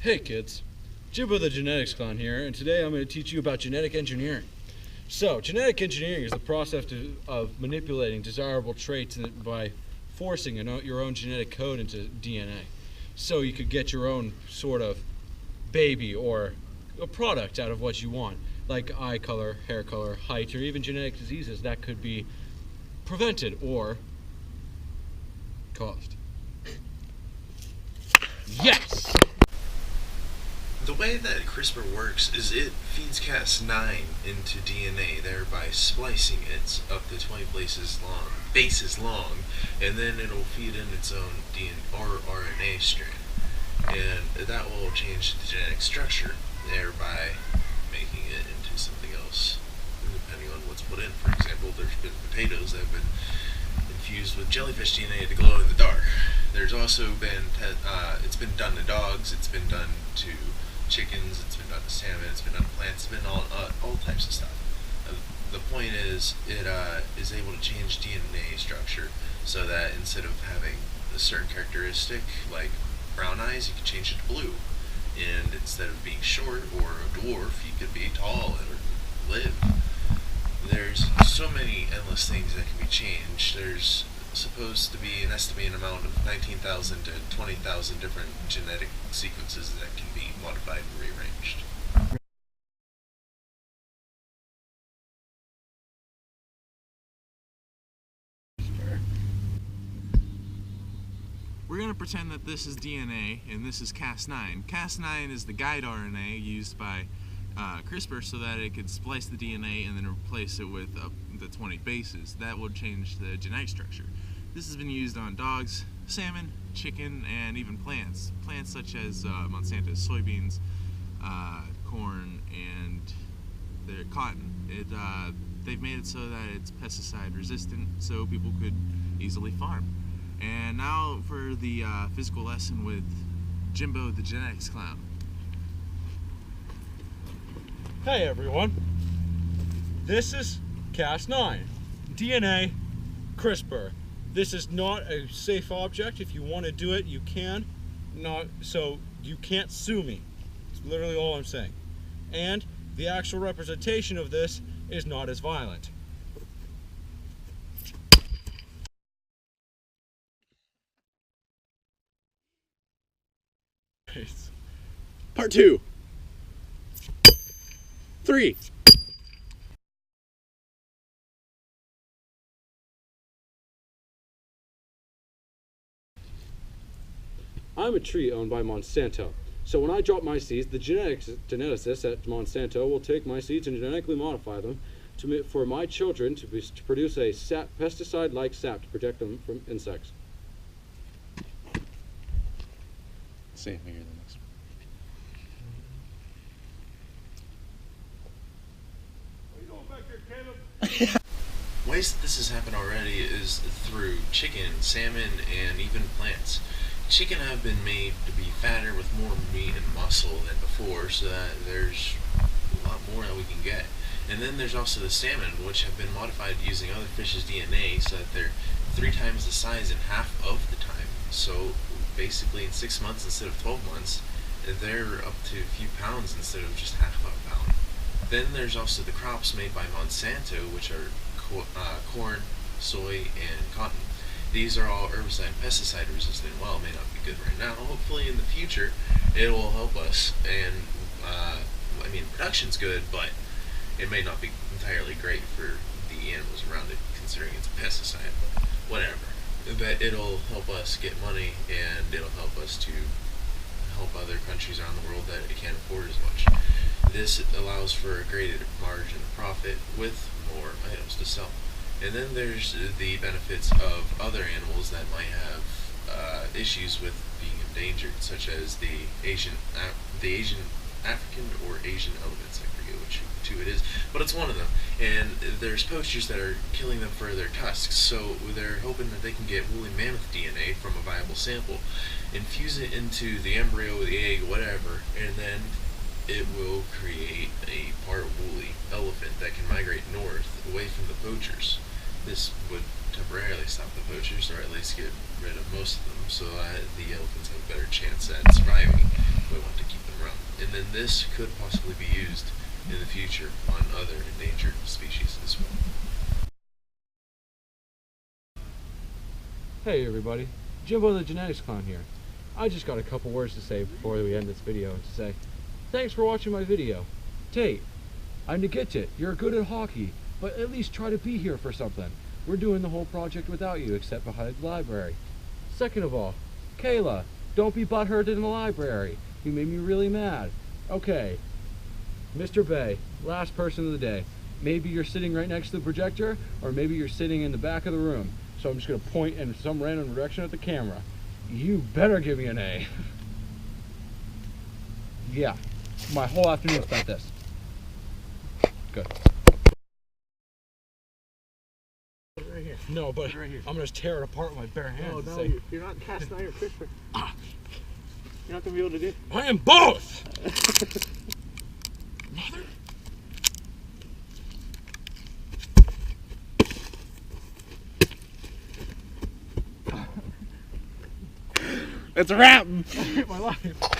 Hey kids, Jimbo the Genetics Clown here, and today I'm going to teach you about genetic engineering. So, genetic engineering is the process of manipulating desirable traits by forcing your own genetic code into DNA. So you could get your own sort of baby or a product out of what you want, like eye color, hair color, height, or even genetic diseases that could be prevented or caused. Yes! The way that CRISPR works is it feeds Cas9 into DNA, thereby splicing it up to 20 bases long, and then it'll feed in its own DNA or RNA strand, and that will change the genetic structure, thereby making it into something else, depending on what's put in. For example, there's been potatoes that have been infused with jellyfish DNA to glow in the dark. There's also been, it's been done to dogs, it's been done to chickens, it's been done to salmon, it's been done to plants, it's been all types of stuff. The point is, it is able to change DNA structure so that instead of having a certain characteristic like brown eyes, you can change it to blue. And instead of being short or a dwarf, you could be tall or live. There's so many endless things that can be changed. There's supposed to be an estimated amount of 19,000 to 20,000 different genetic sequences that can be modified and rearranged. We're going to pretend that this is DNA and this is Cas9. Cas9 is the guide RNA used by CRISPR so that it could splice the DNA and then replace it with the 20 bases. That will change the genetic structure. This has been used on dogs, salmon, chicken, and even plants. Plants such as Monsanto's soybeans, corn, and their cotton. They've made it so that it's pesticide resistant so people could easily farm. And now for the physical lesson with Jimbo the Genetics Clown. Hey everyone, this is Cas9, DNA, CRISPR. This is not a safe object. If you want to do it, you can. So you can't sue me. It's literally all I'm saying. And the actual representation of this is not as violent. Part 2. 3. I'm a tree owned by Monsanto. So when I drop my seeds, the geneticists at Monsanto will take my seeds and genetically modify them for my children to produce a pesticide-like sap to protect them from insects. Same here, the next one. Ways that this has happened already is through chicken, salmon, and even plants. Chicken have been made to be fatter with more meat and muscle than before, so that there's a lot more that we can get. And then there's also the salmon, which have been modified using other fish's DNA so that they're 3 times the size in half of the time. So basically in 6 months instead of 12 months, they're up to a few pounds instead of just half of a pound. Then there's also the crops made by Monsanto, which are corn, soy, and cotton. These are all herbicide and pesticide resistant. While it may not be good right now, hopefully in the future it will help us. And I mean, production's good, but it may not be entirely great for the animals around it, considering it's a pesticide. But whatever. But it'll help us get money, and it'll help us to help other countries around the world that can't afford as much. This allows for a greater margin of profit with more items to sell. And then there's the benefits of other animals that might have issues with being endangered, such as the Asian African or Asian elephants. I forget which two it is, but it's one of them. And there's poachers that are killing them for their tusks, so they're hoping that they can get woolly mammoth DNA from a viable sample, infuse it into the embryo, the egg, whatever, and then it will create a part woolly elephant that can migrate north away from the poachers. This would temporarily stop the poachers, or at least get rid of most of them, so the elephants have a better chance at surviving. we want to keep them around. And then this could possibly be used in the future on other endangered species as well. Hey everybody, Jimbo the Genetics Clown here. I just got a couple words to say before we end this video to say, thanks for watching my video. Tate, I get it, you're good at hockey, but at least try to be here for something. We're doing the whole project without you except behind the library. Second of all, Kayla, don't be butthurt in the library. You made me really mad. Okay, Mr. Boeh, last person of the day. Maybe you're sitting right next to the projector, or maybe you're sitting in the back of the room. So I'm just going to point in some random direction at the camera. You better give me an A. Yeah, my whole afternoon spent this. Good. Right here. No, but Right here. I'm going to tear it apart with my bare hands. Oh, and no, say, you're not Cast 9 or CRISPR. You're not going to be able to do it. I am both! Mother. It's a wrap! My life.